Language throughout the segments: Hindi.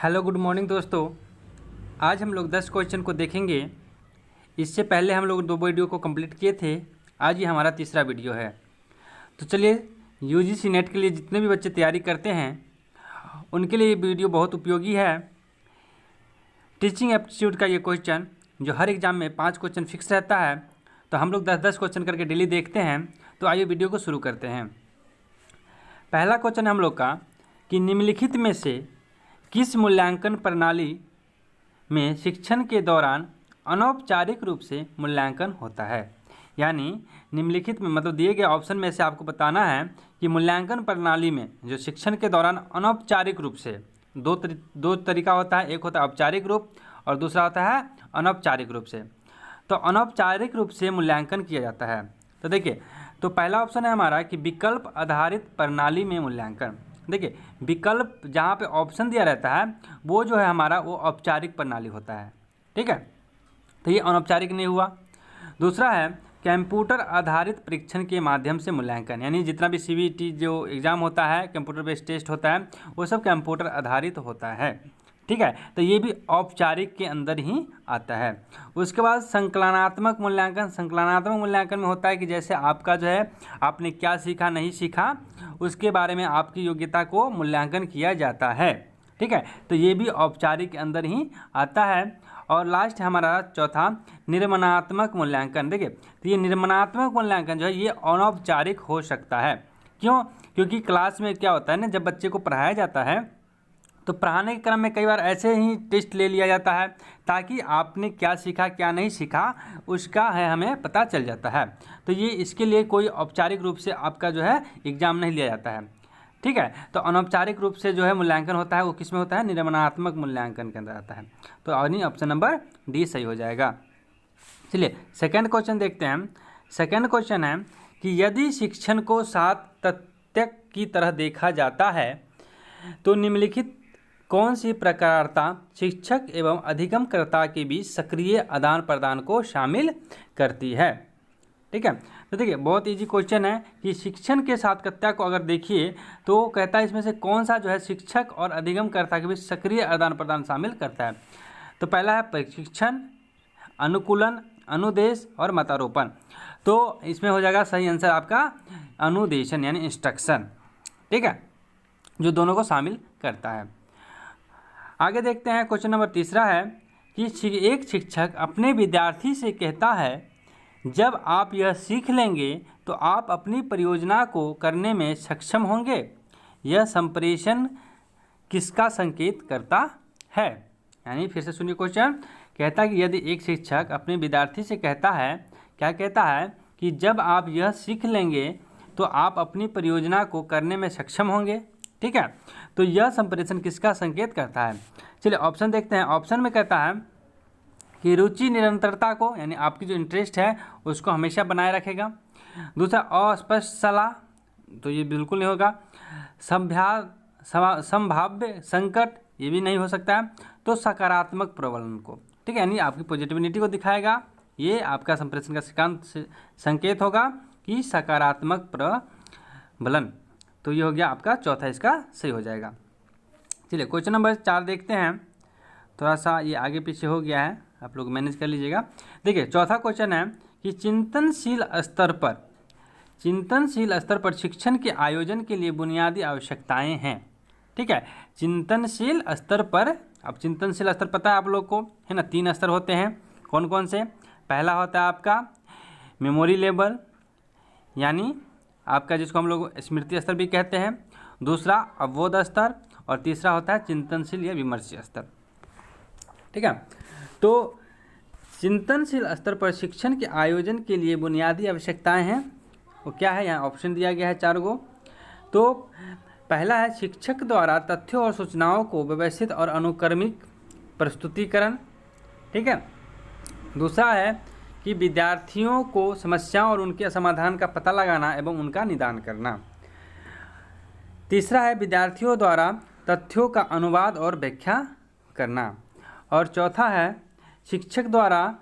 हेलो गुड मॉर्निंग दोस्तों। आज हम लोग 10 क्वेश्चन को देखेंगे। इससे पहले हम लोग 2 वीडियो को कंप्लीट किए थे। आज ये हमारा तीसरा वीडियो है। तो चलिए, यूजीसी नेट के लिए जितने भी बच्चे तैयारी करते हैं उनके लिए ये वीडियो बहुत उपयोगी है। टीचिंग एप्टीट्यूड का ये क्वेश्चन जो हर एग्जाम में 5 क्वेश्चन फिक्स रहता है, तो हम लोग 10-10 क्वेश्चन करके डेली देखते हैं। तो आइए वीडियो को शुरू करते हैं। पहला क्वेश्चन हम लोग का कि निम्नलिखित में से किस मूल्यांकन प्रणाली में शिक्षण के दौरान अनौपचारिक रूप से मूल्यांकन होता है। यानी निम्नलिखित में मतलब दिए गए ऑप्शन में से आपको बताना है कि मूल्यांकन प्रणाली में जो शिक्षण के दौरान अनौपचारिक रूप से दो तरीका होता है। एक होता है औपचारिक रूप और दूसरा होता है अनौपचारिक रूप से। तो अनौपचारिक रूप से मूल्यांकन किया जाता है। तो देखिए, तो पहला ऑप्शन है हमारा कि विकल्प आधारित प्रणाली में मूल्यांकन। देखिए, विकल्प जहाँ पे ऑप्शन दिया रहता है वो जो है हमारा वो औपचारिक प्रणाली होता है। ठीक है, तो ये अनौपचारिक नहीं हुआ। दूसरा है कंप्यूटर आधारित परीक्षण के माध्यम से मूल्यांकन। यानी जितना भी सीबीटी जो एग्ज़ाम होता है, कंप्यूटर बेस्ड टेस्ट होता है, वो सब कंप्यूटर आधारित होता है। ठीक है, तो ये भी औपचारिक के अंदर ही आता है। उसके बाद संकलनात्मक मूल्यांकन। संकलनात्मक मूल्यांकन में होता है कि जैसे आपका जो है आपने क्या सीखा नहीं सीखा उसके बारे में आपकी योग्यता को मूल्यांकन किया जाता है। ठीक है, तो ये भी औपचारिक के अंदर ही आता है। और लास्ट हमारा चौथा निर्माणात्मक मूल्यांकन। देखिए, तो ये निर्माणात्मक मूल्यांकन जो है ये अनौपचारिक हो सकता है। क्यों? क्योंकि क्लास में क्या होता है ना, जब बच्चे को पढ़ाया जाता है तो पढ़ाने के क्रम में कई बार ऐसे ही टेस्ट ले लिया जाता है ताकि आपने क्या सीखा क्या नहीं सीखा उसका है हमें पता चल जाता है। तो ये इसके लिए कोई औपचारिक रूप से आपका जो है एग्ज़ाम नहीं लिया जाता है। ठीक है, तो अनौपचारिक रूप से जो है मूल्यांकन होता है वो किस में होता है? निर्माणात्मक मूल्यांकन के अंदर आता है। तो ऑप्शन नंबर डी सही हो जाएगा। चलिए सेकेंड क्वेश्चन देखते हैं। सेकेंड क्वेश्चन है कि यदि शिक्षण को 7 तथ्य की तरह देखा जाता है तो निम्नलिखित कौन सी प्रकारता शिक्षक एवं अधिगमकर्ता के बीच सक्रिय आदान प्रदान को शामिल करती है? ठीक है, तो देखिए बहुत इजी क्वेश्चन है कि शिक्षण के साथ कत्या को अगर देखिए तो कहता है इसमें से कौन सा जो है शिक्षक और अधिगमकर्ता के बीच सक्रिय आदान प्रदान शामिल करता है। तो पहला है प्रशिक्षण, अनुकूलन, अनुदेश और मतारोपण। तो इसमें हो जाएगा सही आंसर आपका अनुदेशन यानी इंस्ट्रक्शन। ठीक है, जो दोनों को शामिल करता है। आगे देखते हैं, क्वेश्चन नंबर तीसरा है कि एक शिक्षक अपने विद्यार्थी से कहता है जब आप यह सीख लेंगे तो आप अपनी परियोजना को करने में सक्षम होंगे। यह संप्रेषण किसका संकेत करता है? यानी फिर से सुनिए क्वेश्चन। कहता है कि यदि एक शिक्षक अपने विद्यार्थी से कहता है, क्या कहता है कि जब आप यह सीख लेंगे तो आप अपनी परियोजना को करने में सक्षम होंगे। ठीक है, तो यह संप्रेषण किसका संकेत करता है? चलिए ऑप्शन देखते हैं। ऑप्शन में कहता है कि रुचि निरंतरता को, यानी आपकी जो इंटरेस्ट है उसको हमेशा बनाए रखेगा। दूसरा अस्पष्ट सलाह, तो ये बिल्कुल नहीं होगा। संभाव्य संकट, ये भी नहीं हो सकता है। तो सकारात्मक प्रबलन को, ठीक है, यानी आपकी पॉजिटिविटी को दिखाएगा। ये आपका संप्रेषण का संकेत होगा कि सकारात्मक प्रबलन। तो ये हो गया आपका चौथा, इसका सही हो जाएगा। चलिए क्वेश्चन नंबर 4 देखते हैं। थोड़ा सा ये आगे पीछे हो गया है, आप लोग मैनेज कर लीजिएगा। देखिए चौथा क्वेश्चन है कि चिंतनशील स्तर पर शिक्षण के आयोजन के लिए बुनियादी आवश्यकताएं हैं। ठीक है, चिंतनशील स्तर पर, अब चिंतनशील स्तर पता है आप लोग को, है ना? 3 स्तर होते हैं। कौन कौन से? पहला होता है आपका मेमोरी लेवल, यानी आपका जिसको हम लोग स्मृति स्तर भी कहते हैं। दूसरा अवबोध स्तर और तीसरा होता है चिंतनशील या विमर्शीय स्तर। ठीक है, तो चिंतनशील स्तर पर शिक्षण के आयोजन के लिए बुनियादी आवश्यकताएं हैं। वो क्या है? यहाँ ऑप्शन दिया गया है 4 गो। तो पहला है शिक्षक द्वारा तथ्यों और सूचनाओं को व्यवस्थित और अनुक्रमिक प्रस्तुतिकरण। ठीक है, दूसरा है कि विद्यार्थियों को समस्याओं और उनके समाधान का पता लगाना एवं उनका निदान करना। तीसरा है विद्यार्थियों द्वारा तथ्यों का अनुवाद और व्याख्या करना। और चौथा है शिक्षक द्वारा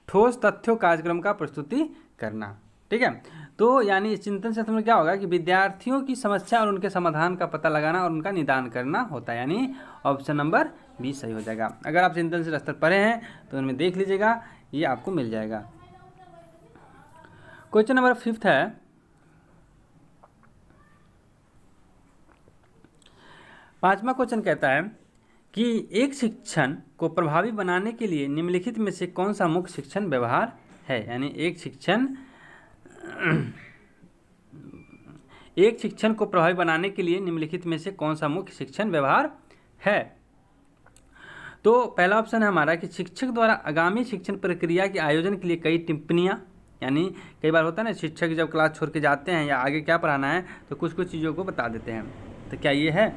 ठोस तथ्यों कार्यक्रम का प्रस्तुति करना। ठीक है, तो यानी इस चिंतन क्षेत्र में क्या होगा कि विद्यार्थियों की समस्या और उनके समाधान का पता लगाना और उनका निदान करना होता है, यानी ऑप्शन नंबर बी सही हो जाएगा। अगर आप चिंतन क्षेत्र स्तर पढ़े हैं तो उनमें देख लीजिएगा, ये आपको मिल जाएगा। क्वेश्चन नंबर 5 है, पांचवा क्वेश्चन कहता है कि एक शिक्षण को प्रभावी बनाने के लिए निम्नलिखित में से कौन सा मुख्य शिक्षण व्यवहार है। यानी एक शिक्षण को प्रभावी बनाने के लिए निम्नलिखित में से कौन सा मुख्य शिक्षण व्यवहार है। तो पहला ऑप्शन है हमारा कि शिक्षक द्वारा आगामी शिक्षण प्रक्रिया के आयोजन के लिए कई टिप्पणियाँ, यानी कई बार होता है ना शिक्षक जब क्लास छोड़ के जाते हैं या आगे क्या पढ़ाना है तो कुछ कुछ चीज़ों को बता देते हैं, तो क्या ये है।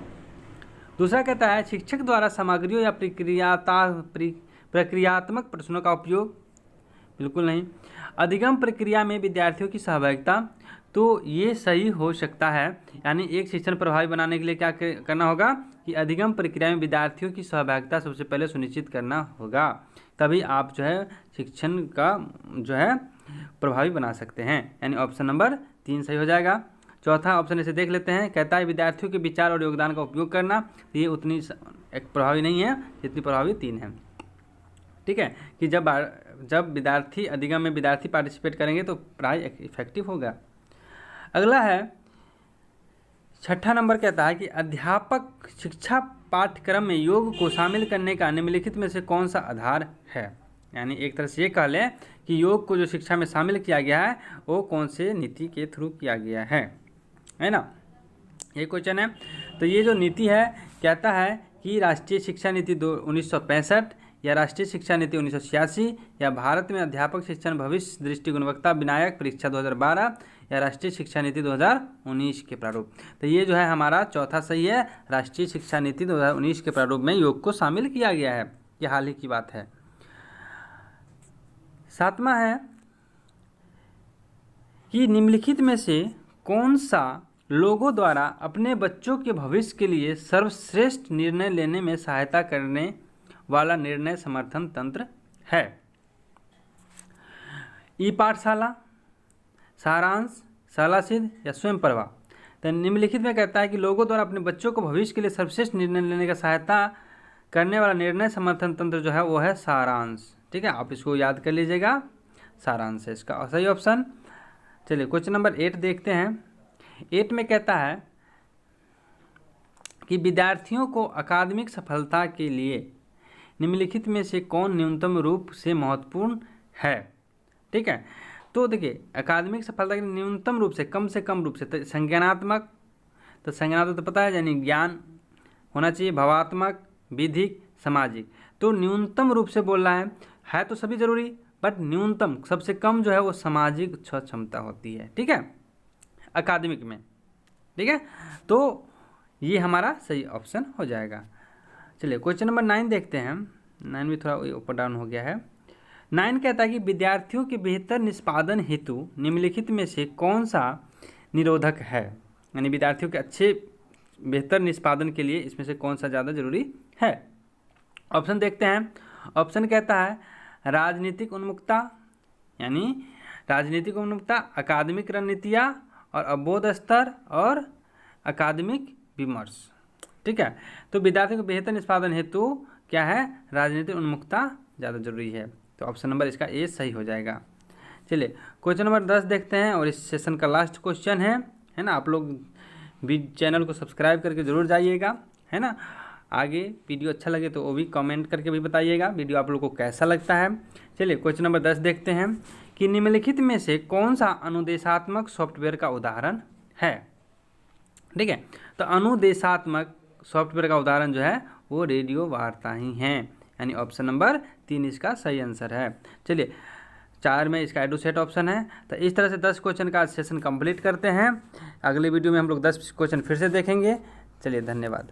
दूसरा कहता है शिक्षक द्वारा सामग्रियों या प्रक्रियात्मक प्रश्नों का उपयोग, बिल्कुल नहीं। अधिगम प्रक्रिया में विद्यार्थियों की सहभागिता, तो ये सही हो सकता है। यानी एक शिक्षण प्रभावी बनाने के लिए क्या करना होगा कि अधिगम प्रक्रिया में विद्यार्थियों की सहभागिता सबसे पहले सुनिश्चित करना होगा, तभी आप जो है शिक्षण का जो है प्रभावी बना सकते हैं। यानी ऑप्शन नंबर 3 सही हो जाएगा। चौथा ऑप्शन इसे देख लेते हैं, कहता है विद्यार्थियों के विचार और योगदान का उपयोग करना, ये उतनी एक प्रभावी नहीं है जितनी प्रभावी 3 है। ठीक है कि जब विद्यार्थी अधिगम में विद्यार्थी पार्टिसिपेट करेंगे तो पढ़ाई इफेक्टिव होगा। अगला है 6ठा नंबर, कहता है कि अध्यापक शिक्षा पाठ्यक्रम में योग को शामिल करने का निम्नलिखित में से कौन सा आधार है। यानी एक तरह से ये कह लें कि योग को जो शिक्षा में शामिल किया गया है वो कौन से नीति के थ्रू किया गया है ना, ये क्वेश्चन है। तो ये जो नीति है कहता है कि राष्ट्रीय शिक्षा नीति 1965 या राष्ट्रीय शिक्षा नीति 1986 या भारत में अध्यापक शिक्षण भविष्य दृष्टि गुणवत्ता विनायक परीक्षा 2012 या राष्ट्रीय शिक्षा नीति 2019 के प्रारूप। तो ये जो है हमारा चौथा सही है, राष्ट्रीय शिक्षा नीति 2019 के प्रारूप में योग को शामिल किया गया है, ये हाल ही की बात है। 7वां है कि निम्नलिखित में से कौन सा लोगों द्वारा अपने बच्चों के भविष्य के लिए सर्वश्रेष्ठ निर्णय लेने में सहायता करने वाला निर्णय समर्थन तंत्र है। ई पाठशाला, सारांश, शालासिद्ध या स्वयं प्रभा। तो निम्नलिखित में कहता है कि लोगों द्वारा अपने बच्चों को भविष्य के लिए सर्वश्रेष्ठ निर्णय लेने का सहायता करने वाला निर्णय समर्थन तंत्र जो है वो है सारांश। ठीक है, आप इसको याद कर लीजिएगा, सारांश है इसका सही ऑप्शन। चलिए क्वेश्चन नंबर 8 देखते हैं। 8 में कहता है कि विद्यार्थियों को अकादमिक सफलता के लिए निम्नलिखित में से कौन न्यूनतम रूप से महत्वपूर्ण है। ठीक है, तो देखिए अकादमिक सफलता के न्यूनतम रूप से कम रूप से तो संज्ञानात्मक, तो संज्ञानात्मक तो पता है यानी ज्ञान होना चाहिए, भावात्मक, विधिक, सामाजिक। तो न्यूनतम रूप से बोल रहा है तो सभी जरूरी, बट न्यूनतम सबसे कम जो है वो सामाजिक क्षमता होती है। ठीक है, अकादमिक में। ठीक है, तो ये हमारा सही ऑप्शन हो जाएगा। चलिए क्वेश्चन नंबर 9 देखते हैं। 9 भी थोड़ा ऊपर डाउन हो गया है। 9 कहता है कि विद्यार्थियों के बेहतर निष्पादन हेतु निम्नलिखित में से कौन सा निरोधक है। यानी विद्यार्थियों के अच्छे बेहतर निष्पादन के लिए इसमें से कौन सा ज़्यादा जरूरी है। ऑप्शन देखते हैं। ऑप्शन कहता है राजनीतिक उन्मुखता, यानी राजनीतिक उन्मुखता, अकादमिक रणनीतियाँ और अवबोध स्तर और अकादमिक विमर्श। ठीक है, तो विद्यार्थियों को बेहतर निष्पादन हेतु क्या है, राजनीतिक उन्मुखता ज़्यादा जरूरी है। तो ऑप्शन नंबर इसका ए सही हो जाएगा। चलिए क्वेश्चन नंबर 10 देखते हैं और इस सेशन का लास्ट क्वेश्चन है ना। आप लोग भी चैनल को सब्सक्राइब करके ज़रूर जाइएगा, है ना। आगे वीडियो अच्छा लगे तो वो भी कमेंट करके भी बताइएगा वीडियो आप लोग को कैसा लगता है। चलिए क्वेश्चन नंबर 10 देखते हैं कि निम्नलिखित में से कौन सा अनुदेशात्मक सॉफ्टवेयर का उदाहरण है। ठीक है, तो अनुदेशात्मक सॉफ्टवेयर का उदाहरण जो है वो रेडियो वार्ता ही हैं, यानी ऑप्शन नंबर 3 इसका सही आंसर है। चलिए 4 में इसका एडुसेट ऑप्शन है। तो इस तरह से 10 क्वेश्चन का सेशन कंप्लीट करते हैं। अगले वीडियो में हम लोग 10 क्वेश्चन फिर से देखेंगे। चलिए धन्यवाद।